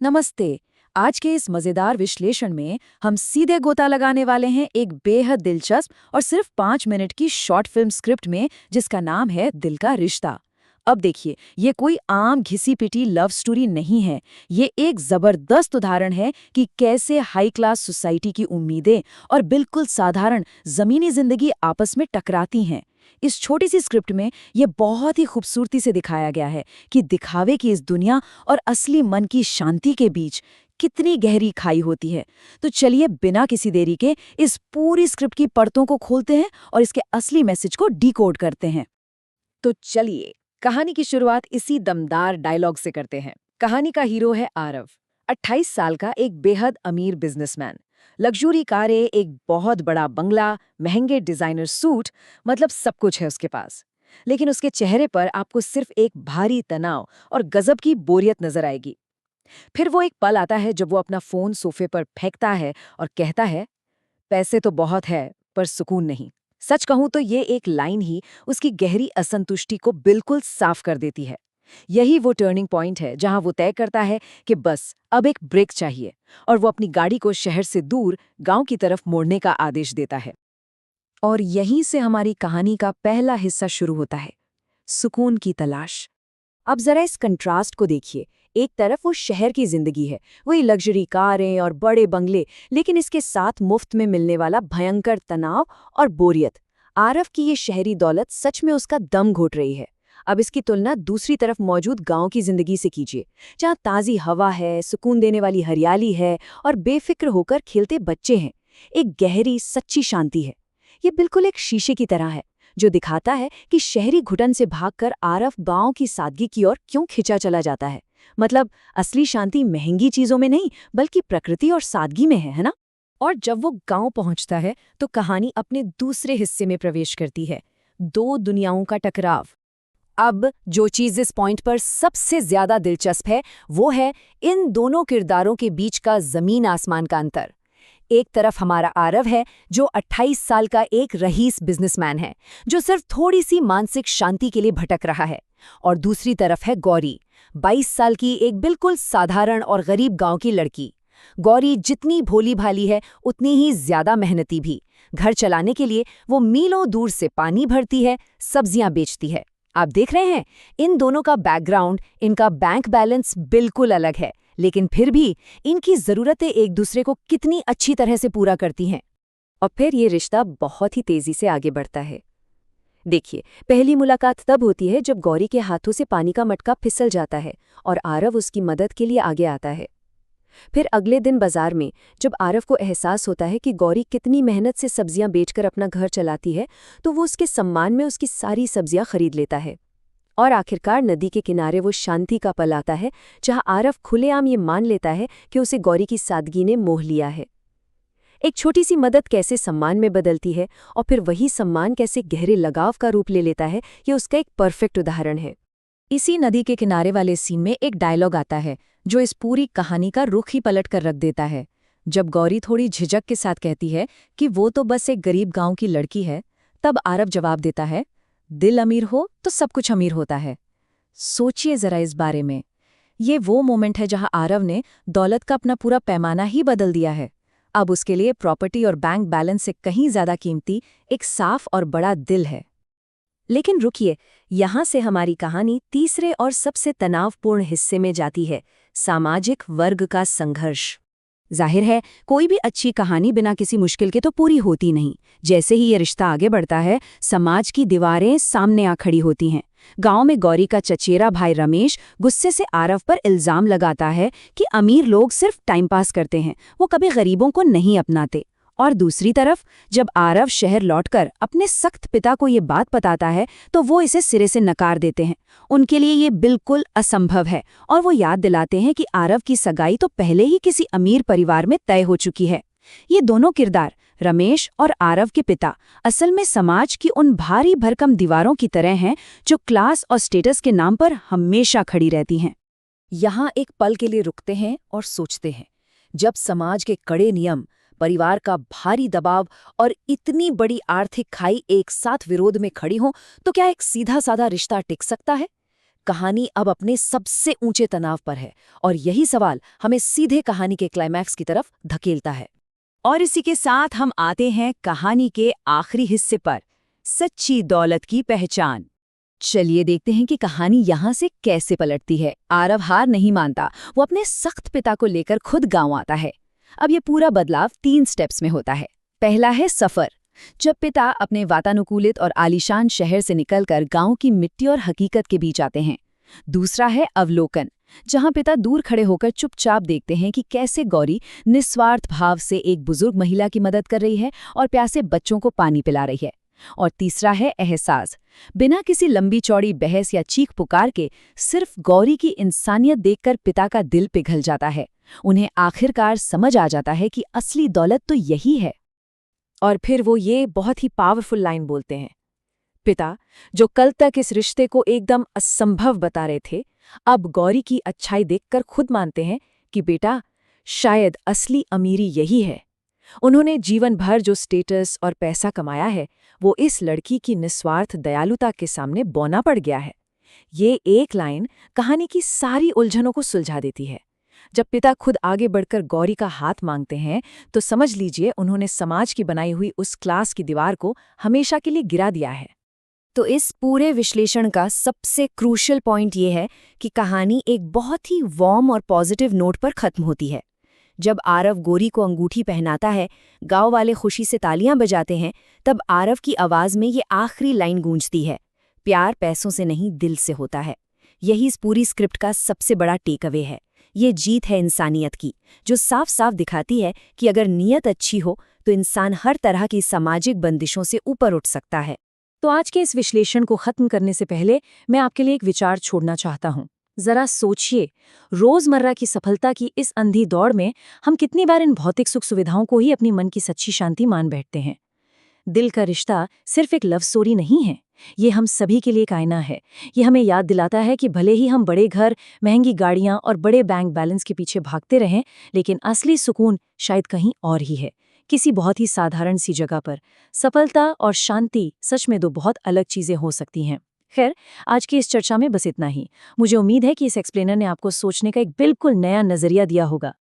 नमस्ते। आज के इस मजेदार विश्लेषण में हम सीधे गोता लगाने वाले हैं एक बेहद दिलचस्प और सिर्फ 5 मिनट की शॉर्ट फिल्म स्क्रिप्ट में, जिसका नाम है दिल का रिश्ता। अब देखिए, ये कोई आम घिसी पिटी लव स्टोरी नहीं है। ये एक जबरदस्त उदाहरण है कि कैसे हाई क्लास सोसाइटी की उम्मीदें और बिल्कुल साधारण जमीनी जिंदगी आपस में टकराती हैं। इस छोटी सी स्क्रिप्ट में ये बहुत ही खूबसूरती से दिखाया गया है कि दिखावे की इस दुनिया और असली मन की शांति के बीच कितनी गहरी खाई होती है। तो चलिए बिना किसी देरी के इस पूरी स्क्रिप्ट की परतों को खोलते हैं और इसके असली मैसेज को डिकोड करते हैं। तो चलिए कहानी की शुरुआत इसी दमदार डायलॉग से करते हैं। कहानी का हीरो है आरव, 28 साल का एक बेहद अमीर बिजनेसमैन। लग्जरी कारें, एक बहुत बड़ा बंगला, महंगे डिजाइनर सूट, मतलब सब कुछ है उसके पास। लेकिन उसके चेहरे पर आपको सिर्फ एक भारी तनाव और गजब की बोरियत नजर आएगी। फिर वो एक पल आता है जब वो अपना फोन सोफे पर फेंकता है और कहता है, पैसे तो बहुत है पर सुकून नहीं। सच कहूं तो ये एक लाइन ही उसकी गहरी असंतुष्टि को बिल्कुल साफ कर देती है। यही वो टर्निंग पॉइंट है जहां वो तय करता है कि बस अब एक ब्रेक चाहिए, और वो अपनी गाड़ी को शहर से दूर गांव की तरफ मोड़ने का आदेश देता है। और यहीं से हमारी कहानी का पहला हिस्सा शुरू होता है, सुकून की तलाश। अब जरा इस कंट्रास्ट को देखिए। एक तरफ वो शहर की जिंदगी है, वही लग्जरी कारें और बड़े बंगले, लेकिन इसके साथ मुफ्त में मिलने वाला भयंकर तनाव और बोरियत। आरव की ये शहरी दौलत सच में उसका दम घोट रही है। अब इसकी तुलना दूसरी तरफ मौजूद गांव की जिंदगी से कीजिए, जहाँ ताज़ी हवा है, सुकून देने वाली हरियाली है और बेफिक्र होकर खेलते बच्चे हैं। एक गहरी सच्ची शांति है। ये बिल्कुल एक शीशे की तरह है, जो दिखाता है कि शहरी घुटन से भागकर आरव गांव की सादगी की ओर क्यों खिंचा चला जाता है। मतलब असली शांति महंगी चीजों में नहीं, बल्कि प्रकृति और सादगी में है ना? और जब वो गांव पहुंचता है तो कहानी अपने दूसरे हिस्से में प्रवेश करती है, दो दुनियाओं का टकराव। अब जो चीज इस पॉइंट पर सबसे ज्यादा दिलचस्प है, वो है इन दोनों किरदारों के बीच का जमीन आसमान का अंतर। एक तरफ हमारा आरव है, जो 28 साल का एक रईस बिजनेसमैन है, जो सिर्फ थोड़ी सी मानसिक शांति के लिए भटक रहा है। और दूसरी तरफ है गौरी, 22 साल की एक बिल्कुल साधारण और गरीब गांव की लड़की। गौरी जितनी भोली भाली है, उतनी ही ज्यादा मेहनती भी। घर चलाने के लिए वो मीलों दूर से पानी भरती है, सब्जियां बेचती है। आप देख रहे हैं, इन दोनों का बैकग्राउंड, इनका बैंक बैलेंस बिल्कुल अलग है, लेकिन फिर भी इनकी जरूरतें एक दूसरे को कितनी अच्छी तरह से पूरा करती हैं। और फिर ये रिश्ता बहुत ही तेजी से आगे बढ़ता है। देखिए, पहली मुलाकात तब होती है जब गौरी के हाथों से पानी का मटका फिसल जाता है और आरव उसकी मदद के लिए आगे आता है। फिर अगले दिन बाजार में जब आरव को एहसास होता है कि गौरी कितनी मेहनत से सब्जियां बेचकर अपना घर चलाती है, तो वो उसके सम्मान में उसकी सारी सब्जियां खरीद लेता है। और आखिरकार नदी के किनारे वो शांति का पल आता है, जहां आरव खुलेआम ये मान लेता है कि उसे गौरी की सादगी ने मोह लिया है। एक छोटी सी मदद कैसे सम्मान में बदलती है, और फिर वही सम्मान कैसे गहरे लगाव का रूप ले लेता है, ये उसका एक परफेक्ट उदाहरण है। इसी नदी के किनारे वाले सीन में एक डायलॉग आता है जो इस पूरी कहानी का रुख ही पलट कर रख देता है। जब गौरी थोड़ी झिझक के साथ कहती है कि वो तो बस एक गरीब गांव की लड़की है, तब आरव जवाब देता है, दिल अमीर हो तो सब कुछ अमीर होता है। सोचिए जरा इस बारे में। ये वो मोमेंट है जहां आरव ने दौलत का अपना पूरा पैमाना ही बदल दिया है। अब उसके लिए प्रॉपर्टी और बैंक बैलेंस से कहीं ज्यादा कीमती एक साफ और बड़ा दिल है। लेकिन रुकिए, यहां से हमारी कहानी तीसरे और सबसे तनावपूर्ण हिस्से में जाती है, सामाजिक वर्ग का संघर्ष। जाहिर है, कोई भी अच्छी कहानी बिना किसी मुश्किल के तो पूरी होती नहीं। जैसे ही ये रिश्ता आगे बढ़ता है, समाज की दीवारें सामने आ खड़ी होती हैं। गांव में गौरी का चचेरा भाई रमेश गुस्से से आरव पर इल्जाम लगाता है कि अमीर लोग सिर्फ टाइम पास करते हैं, वो कभी गरीबों को नहीं अपनाते। और दूसरी तरफ जब आरव शहर लौटकर अपने सख्त पिता को ये बात बताता है, तो वो इसे सिरे से नकार देते हैं। उनके लिए ये बिल्कुल असंभव है, और वो याद दिलाते हैं कि आरव की सगाई तो पहले ही किसी अमीर परिवार में तय हो चुकी है। ये दोनों किरदार, रमेश और आरव के पिता, असल में समाज की उन भारी भरकम दीवारों की तरह हैं जो क्लास और स्टेटस के नाम पर हमेशा खड़ी रहती हैं। यहाँ एक पल के लिए रुकते हैं और सोचते हैं, जब समाज के कड़े नियम, परिवार का भारी दबाव और इतनी बड़ी आर्थिक खाई एक साथ विरोध में खड़ी हो, तो क्या एक सीधा साधा रिश्ता टिक सकता है? कहानी अब अपने सबसे ऊंचे तनाव पर है और यही सवाल हमें सीधे कहानी के क्लाइमैक्स की तरफ धकेलता है। और इसी के साथ हम आते हैं कहानी के आखिरी हिस्से पर, सच्ची दौलत की पहचान। चलिए देखते हैं कि कहानी यहाँ से कैसे पलटती है। आरव हार नहीं मानता, वो अपने सख्त पिता को लेकर खुद गांव आता है। अब ये पूरा बदलाव 3 स्टेप्स में होता है। पहला है सफर, जब पिता अपने वातानुकूलित और आलीशान शहर से निकलकर गांव की मिट्टी और हकीकत के बीच आते हैं। दूसरा है अवलोकन, जहां पिता दूर खड़े होकर चुपचाप देखते हैं कि कैसे गौरी निस्वार्थ भाव से एक बुजुर्ग महिला की मदद कर रही है और प्यासे बच्चों को पानी पिला रही है। और तीसरा है एहसास, बिना किसी लंबी चौड़ी बहस या चीख पुकार के सिर्फ गौरी की इंसानियत देखकर पिता का दिल पिघल जाता है। उन्हें आखिरकार समझ आ जाता है कि असली दौलत तो यही है। और फिर वो ये बहुत ही पावरफुल लाइन बोलते हैं। पिता, जो कल तक इस रिश्ते को एकदम असंभव बता रहे थे, अब गौरी की अच्छाई देखकर खुद मानते हैं कि बेटा, शायद असली अमीरी यही है। उन्होंने जीवन भर जो स्टेटस और पैसा कमाया है, वो इस लड़की की निस्वार्थ दयालुता के सामने बौना पड़ गया है। ये एक लाइन कहानी की सारी उलझनों को सुलझा देती है। जब पिता खुद आगे बढ़कर गौरी का हाथ मांगते हैं, तो समझ लीजिए उन्होंने समाज की बनाई हुई उस क्लास की दीवार को हमेशा के लिए गिरा दिया है। तो इस पूरे विश्लेषण का सबसे क्रूशियल पॉइंट ये है कि कहानी एक बहुत ही वार्म और पॉजिटिव नोट पर खत्म होती है। जब आरव गौरी को अंगूठी पहनाता है, गांव वाले खुशी से तालियां बजाते हैं, तब आरव की आवाज में ये आखिरी लाइन गूंजती है, प्यार पैसों से नहीं दिल से होता है। यही इस पूरी स्क्रिप्ट का सबसे बड़ा टेक अवे है। ये जीत है इंसानियत की, जो साफ साफ दिखाती है कि अगर नीयत अच्छी हो तो इंसान हर तरह की सामाजिक बंदिशों से ऊपर उठ सकता है। तो आज के इस विश्लेषण को खत्म करने से पहले मैं आपके लिए एक विचार छोड़ना चाहता हूँ। जरा सोचिए, रोजमर्रा की सफलता की इस अंधी दौड़ में हम कितनी बार इन भौतिक सुख सुविधाओं को ही अपनी मन की सच्ची शांति मान बैठते हैं। दिल का रिश्ता सिर्फ एक लव स्टोरी नहीं है, ये हम सभी के लिए एक आईना है। ये हमें याद दिलाता है कि भले ही हम बड़े घर, महंगी गाड़ियां और बड़े बैंक बैलेंस के पीछे भागते रहें, लेकिन असली सुकून शायद कहीं और ही है, किसी बहुत ही साधारण सी जगह पर। सफलता और शांति सच में 2 बहुत अलग चीजें हो सकती हैं। खैर, आज की इस चर्चा में बस इतना ही। मुझे उम्मीद है कि इस एक्सप्लेनर ने आपको सोचने का एक बिल्कुल नया नजरिया दिया होगा।